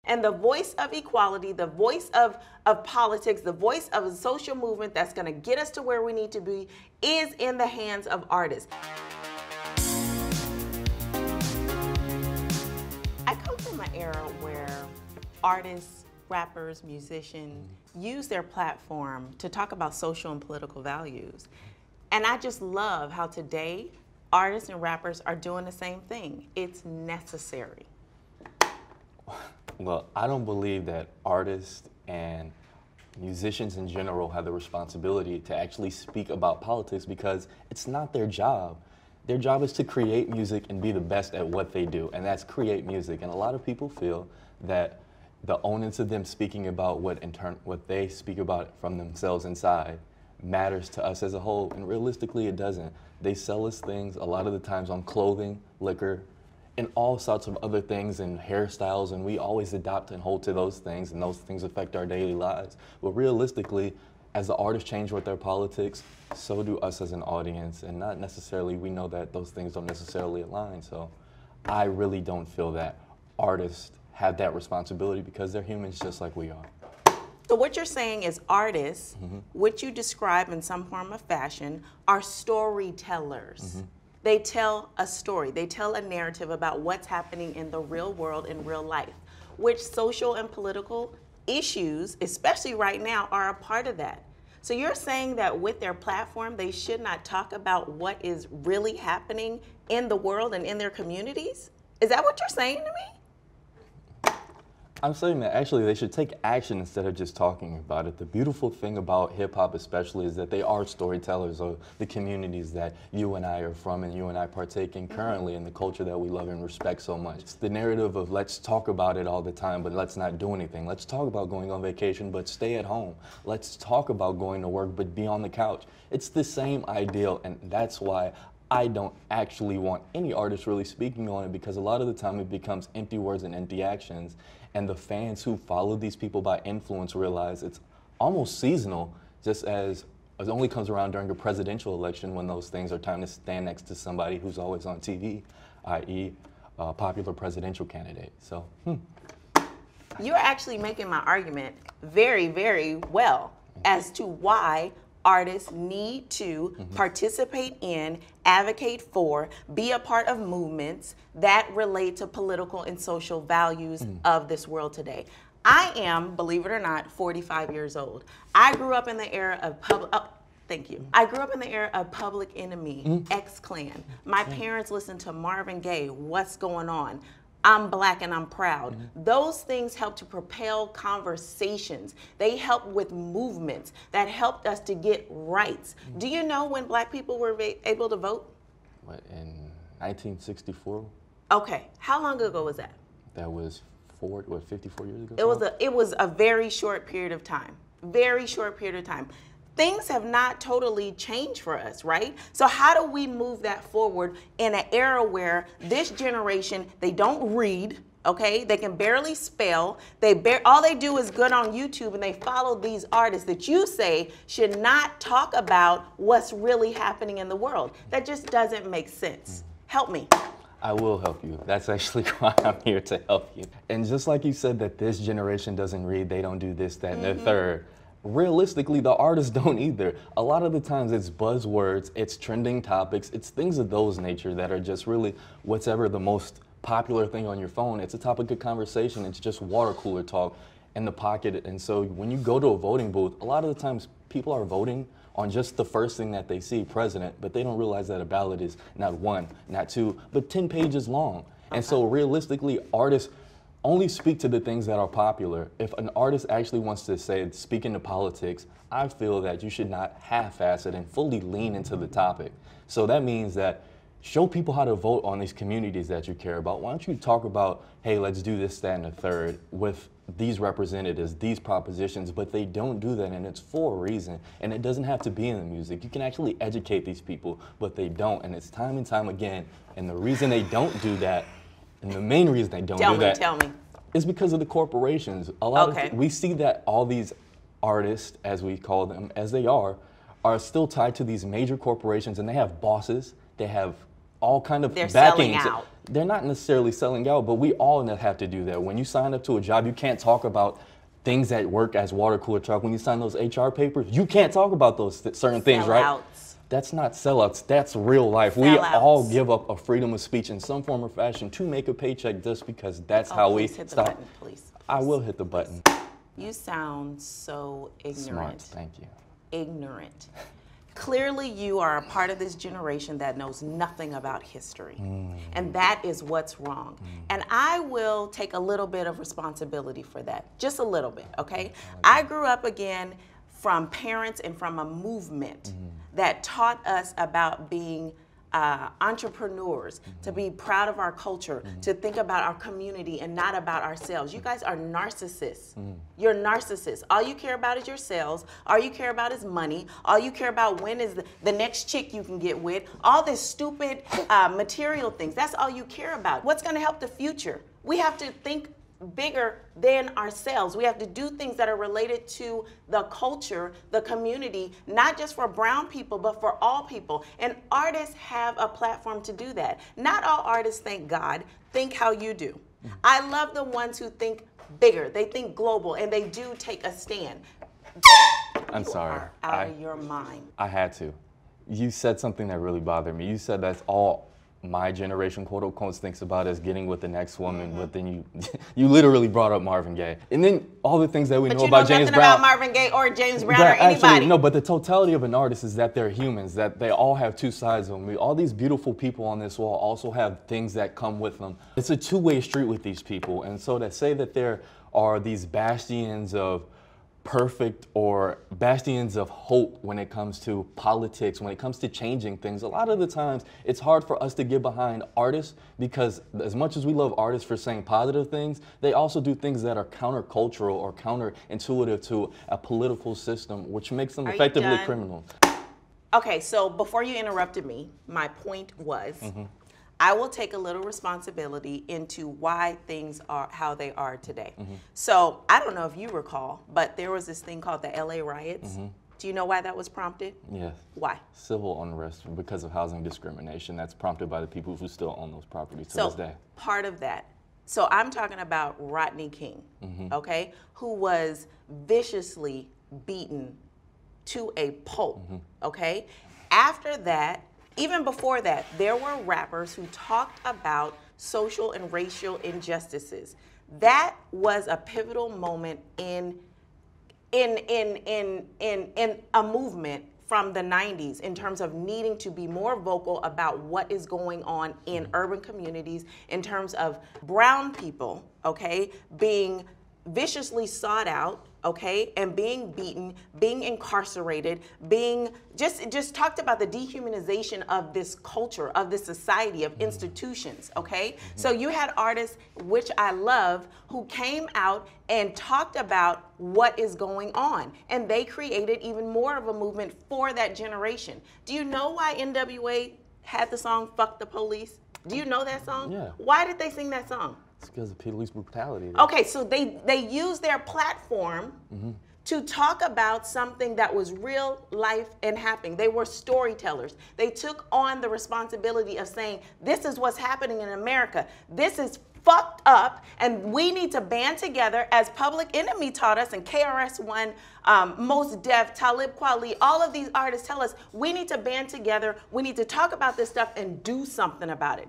And the voice of equality, the voice of politics, the voice of a social movement that's going to get us to where we need to be is in the hands of artists. I come from an era where artists, rappers, musicians use their platform to talk about social and political values. And I just love how today artists and rappers are doing the same thing. It's necessary. Well, I don't believe that artists and musicians in general have the responsibility to actually speak about politics because it's not their job. Their job is to create music and be the best at what they do, and that's create music. And a lot of people feel that the onus of them speaking about what they speak about from themselves inside matters to us as a whole, and realistically it doesn't. They sell us things a lot of the times on clothing, liquor, and all sorts of other things and hairstyles, and we always adopt and hold to those things, and those things affect our daily lives. But realistically, as the artists change with their politics, so do us as an audience, and not necessarily, we know that those things don't necessarily align. So I really don't feel that artists have that responsibility because they're humans just like we are. So what you're saying is artists, which you describe in some form of fashion, are storytellers. They tell a story, they tell a narrative about what's happening in the real world, in real life, which social and political issues, especially right now, are a part of that. So you're saying that with their platform, they should not talk about what is really happening in the world and in their communities? Is that what you're saying to me? I'm saying that actually they should take action instead of just talking about it. The beautiful thing about hip hop especially is that they are storytellers of the communities that you and I are from and you and I partake in currently in the culture that we love and respect so much. It's the narrative of let's talk about it all the time, but let's not do anything. Let's talk about going on vacation, but stay at home. Let's talk about going to work, but be on the couch. It's the same ideal, and that's why I don't actually want any artist really speaking on it, because a lot of the time it becomes empty words and empty actions. And the fans who follow these people by influence realize it's almost seasonal, just as it only comes around during a presidential election when those things are time to stand next to somebody who's always on TV, i.e. a popular presidential candidate. So, You're actually making my argument very, very well as to why artists need to participate in, advocate for, be a part of movements that relate to political and social values of this world today. I am, believe it or not, 45 years old. I grew up in the era of I grew up in the era of Public Enemy, X-Clan. My parents listened to Marvin Gaye, What's Going On? I'm Black and I'm Proud. Those things help to propel conversations. They help with movements that helped us to get rights. Do you know when Black people were able to vote? What, in 1964? Okay, how long ago was that? That was 54 years ago? It was a very short period of time. Very short period of time. Things have not totally changed for us, right? So how do we move that forward in an era where this generation, they don't read, okay? They can barely spell. All they do is good on YouTube, and they follow these artists that you say should not talk about what's really happening in the world. That just doesn't make sense. Help me. I will help you. That's actually why I'm here, to help you. And just like you said that this generation doesn't read, they don't do this, that, and the third, realistically, the artists don't either. A lot of the times it's buzzwords, it's trending topics, it's things of those nature that are just really whatever the most popular thing on your phone. It's a topic of conversation. It's just water cooler talk in the pocket. And so when you go to a voting booth, a lot of the times people are voting on just the first thing that they see, president, but they don't realize that a ballot is not one, not two, but 10 pages long. And so realistically, artists only speak to the things that are popular. If an artist actually wants to say, speak into politics, I feel that you should not half-ass it and fully lean into the topic. So that means that show people how to vote on these communities that you care about. Why don't you talk about, hey, let's do this, that, and the third with these representatives, these propositions, but they don't do that, and it's for a reason. And it doesn't have to be in the music. You can actually educate these people, but they don't, and it's time and time again. And the reason they don't do that, and the main reason they don't do that, Tell me. is because of the corporations. A lot of we see that all these artists, as we call them, as they are still tied to these major corporations, and they have bosses. They have all kind of They're backing. selling out. they're not necessarily selling out, but we all have to do that. When you sign up to a job, you can't talk about things at work as water cooler talk. When you sign those HR papers, you can't talk about those certain things, right? Sellouts. That's not sellouts, that's real life. We all give up a freedom of speech in some form or fashion to make a paycheck just because that's how we hit the stop. button, please. I will hit the button. You sound so ignorant. Smart, thank you. Ignorant. Clearly, you are a part of this generation that knows nothing about history. And that is what's wrong. And I will take a little bit of responsibility for that. Just a little bit, okay? I grew up again from parents and from a movement that taught us about being entrepreneurs, to be proud of our culture, to think about our community and not about ourselves. You guys are narcissists. You're narcissists. All you care about is yourselves. All you care about is money. All you care about when is the next chick you can get with. All this stupid material things. That's all you care about. What's going to help the future? We have to think bigger than ourselves. We have to do things that are related to the culture, the community, not just for brown people, but for all people. And artists have a platform to do that. Not all artists, thank God, think how you do. I love the ones who think bigger. They think global, and they do take a stand. I'm sorry. You are out of your mind. I had to. You said something that really bothered me. You said that's all my generation, quote unquote, thinks about is getting with the next woman, but then you literally brought up Marvin Gaye, and then all the things that we know about James Brown. About Marvin Gaye or James Brown or anybody. Actually, no, but the totality of an artist is that they're humans, that they all have two sides of them. All these beautiful people on this wall also have things that come with them. It's a two-way street with these people, and so to say that there are these bastions of perfect or bastions of hope when it comes to politics, when it comes to changing things, a lot of the times it's hard for us to get behind artists because as much as we love artists for saying positive things, they also do things that are countercultural or counterintuitive to a political system, which makes them effectively criminal. Okay, so before you interrupted me, my point was I will take a little responsibility into why things are how they are today. So I don't know if you recall, but there was this thing called the LA riots. Do you know why that was prompted? Yes. Why? Civil unrest because of housing discrimination that's prompted by the people who still own those properties to this day. Part of that. So I'm talking about Rodney King, okay, who was viciously beaten to a pulp, okay? After that, even before that, there were rappers who talked about social and racial injustices. That was a pivotal moment in a movement from the 90s in terms of needing to be more vocal about what is going on in urban communities in terms of brown people, okay, being viciously sought out, okay, and being beaten, being incarcerated, being just talked about the dehumanization of this culture, of this society, of institutions, okay? So you had artists, which I love, who came out and talked about what is going on, and they created even more of a movement for that generation. Do you know why NWA had the song "Fuck the Police"? Do you know that song? Yeah. Why did they sing that song? It's because of police brutality. Okay, so they used their platform to talk about something that was real life and happening. They were storytellers. They took on the responsibility of saying, this is what's happening in America. This is fucked up, and we need to band together, as Public Enemy taught us, and KRS-One, Most Def, Talib Kweli, all of these artists tell us we need to band together, we need to talk about this stuff and do something about it.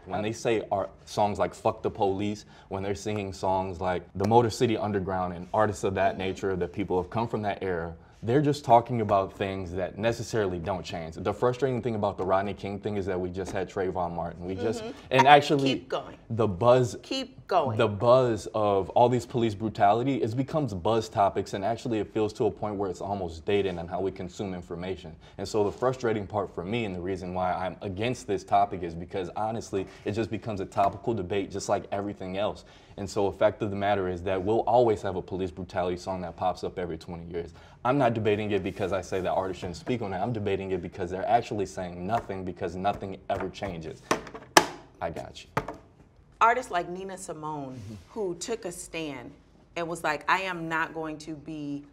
When they say songs like "Fuck the Police," when they're singing songs like the Motor City Underground and artists of that nature, that people have come from that era, they're just talking about things that necessarily don't change. The frustrating thing about the Rodney King thing is that we just had Trayvon Martin. We just, and actually, keep going. The buzz, keep going. The buzz of all these police brutality, it becomes buzz topics, and actually it feels to a point where it's almost dated on how we consume information. And so the frustrating part for me, and the reason why I'm against this topic, is because honestly, it just becomes a topical debate just like everything else. And so the fact of the matter is that we'll always have a police brutality song that pops up every 20 years. I'm not debating it because I say that artists shouldn't speak on it. I'm debating it because they're actually saying nothing, because nothing ever changes. I got you. Artists like Nina Simone, who took a stand and was like, I am not going to be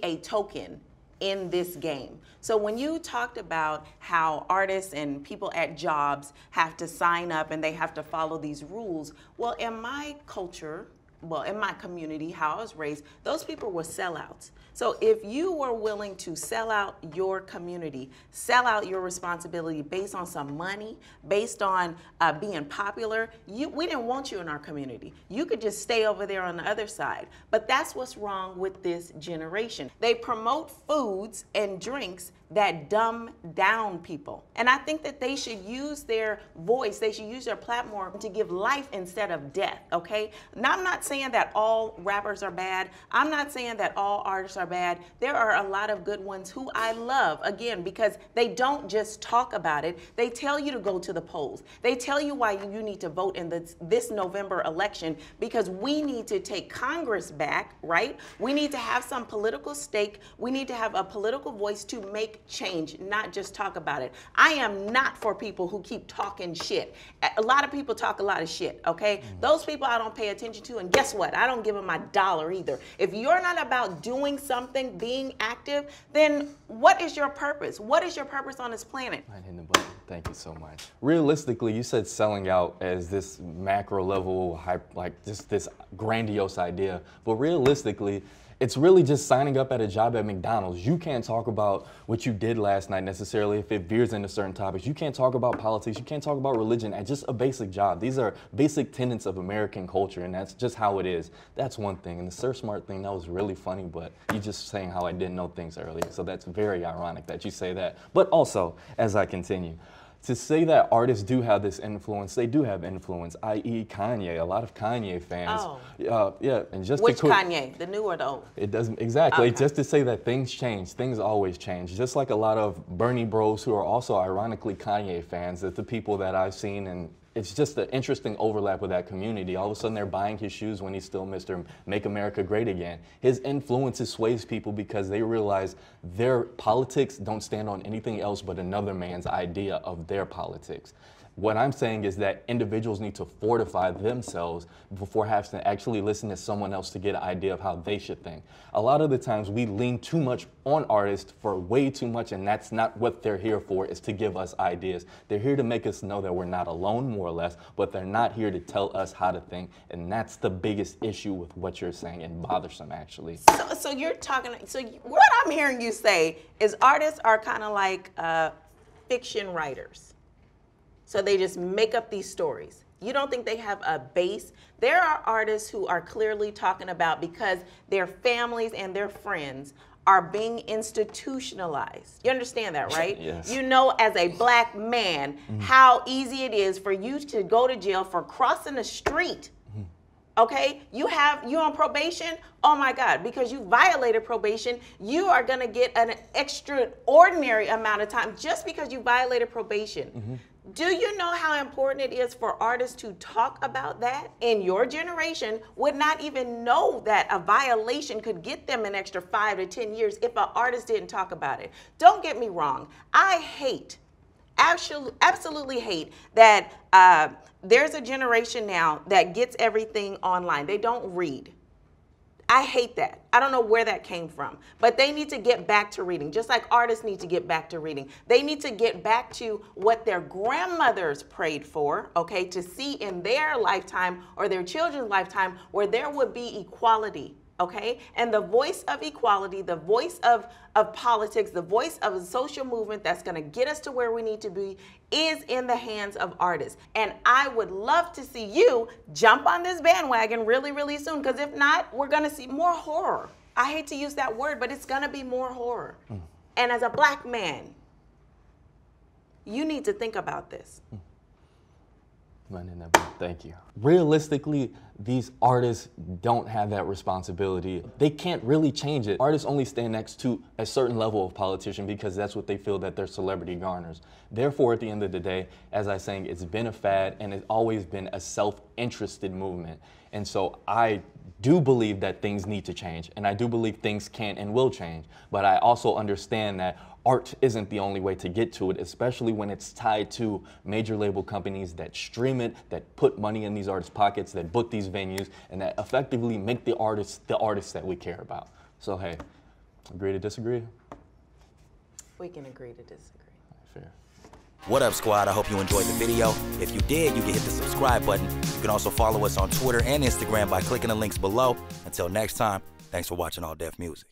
a token in this game. So when you talked about how artists and people at jobs have to sign up and they have to follow these rules, well, in my culture, well, in my community, how I was raised, those people were sellouts. So if you were willing to sell out your community, sell out your responsibility based on some money, based on being popular, we didn't want you in our community. You could just stay over there on the other side. But that's what's wrong with this generation. They promote foods and drinks that dumb down people. And I think that they should use their voice, they should use their platform to give life instead of death, okay? Now, I'm not saying that all rappers are bad. I'm not saying that all artists are bad. There are a lot of good ones who I love, again, because they don't just talk about it. They tell you to go to the polls. They tell you why you need to vote in this November election, because we need to take Congress back, right? We need to have some political stake. We need to have a political voice to make change, not just talk about it. I am not for people who keep talking shit. A lot of people talk a lot of shit, okay? Those people I don't pay attention to, and guess what? I don't give them my dollar either. If you're not about doing something, being active, then what is your purpose? What is your purpose on this planet? Right in the button. Thank you so much. Realistically, you said selling out as this macro level, like just this grandiose idea, but realistically, it's really just signing up at a job at McDonald's. You can't talk about what you did last night necessarily if it veers into certain topics. You can't talk about politics. You can't talk about religion at just a basic job. These are basic tenets of American culture, and that's just how it is. That's one thing. And the Sir Smart thing, that was really funny, but you just saying how I didn't know things earlier. So that's very ironic that you say that. But also, as I continue, to say that artists do have this influence, they do have influence, i.e. Kanye, a lot of Kanye fans. Oh. Yeah, and just Which Kanye, the new or the old? It doesn't, exactly, Okay. just to say that things change, things always change. Just like a lot of Bernie bros who are also ironically Kanye fans, that the people that I've seen, and it's just an interesting overlap with that community. All of a sudden they're buying his shoes when he's still Mr. Make America Great Again. His influence sways people because they realize their politics don't stand on anything else but another man's idea of their politics. What I'm saying is that individuals need to fortify themselves before having to actually listen to someone else to get an idea of how they should think. A lot of the times we lean too much on artists for way too much, and that's not what they're here for, is to give us ideas. They're here to make us know that we're not alone, more or less, but they're not here to tell us how to think, and that's the biggest issue with what you're saying, and bothersome, actually. So you're talking, so what I'm hearing you say is artists are kind of like fiction writers. So they just make up these stories. You don't think they have a base? There are artists who are clearly talking about because their families and their friends are being institutionalized. You understand that, right? Yes. You know, as a black man, how easy it is for you to go to jail for crossing the street. Okay, you're on probation. Oh my God, because you violated probation, you are gonna get an extraordinary amount of time just because you violated probation. Do you know how important it is for artists to talk about that? In your generation would not even know that a violation could get them an extra 5 to 10 years if an artist didn't talk about it. Don't get me wrong, I hate, absolutely hate that there's a generation now that gets everything online. They don't read. I hate that. I don't know where that came from, but they need to get back to reading, just like artists need to get back to reading. They need to get back to what their grandmothers prayed for, okay, to see in their lifetime or their children's lifetime where there would be equality. Okay, and the voice of equality, the voice of politics, the voice of a social movement that's going to get us to where we need to be is in the hands of artists. And I would love to see you jump on this bandwagon really, really soon, because if not, we're going to see more horror. I hate to use that word, but it's going to be more horror. And as a black man, you need to think about this. Thank you. Realistically, these artists don't have that responsibility. They can't really change it. Artists only stand next to a certain level of politician because that's what they feel that their celebrity garners. Therefore, at the end of the day, as I was saying, it's been a fad and it's always been a self-interested movement. And so I do believe that things need to change, and I do believe things can and will change. But I also understand that art isn't the only way to get to it, especially when it's tied to major label companies that stream it, that put money in these artists' pockets, that book these venues, and that effectively make the artists that we care about. So hey, agree to disagree? We can agree to disagree. Fair. What up, squad? I hope you enjoyed the video. If you did, you can hit the subscribe button. You can also follow us on Twitter and Instagram by clicking the links below. Until next time, thanks for watching All Def Music.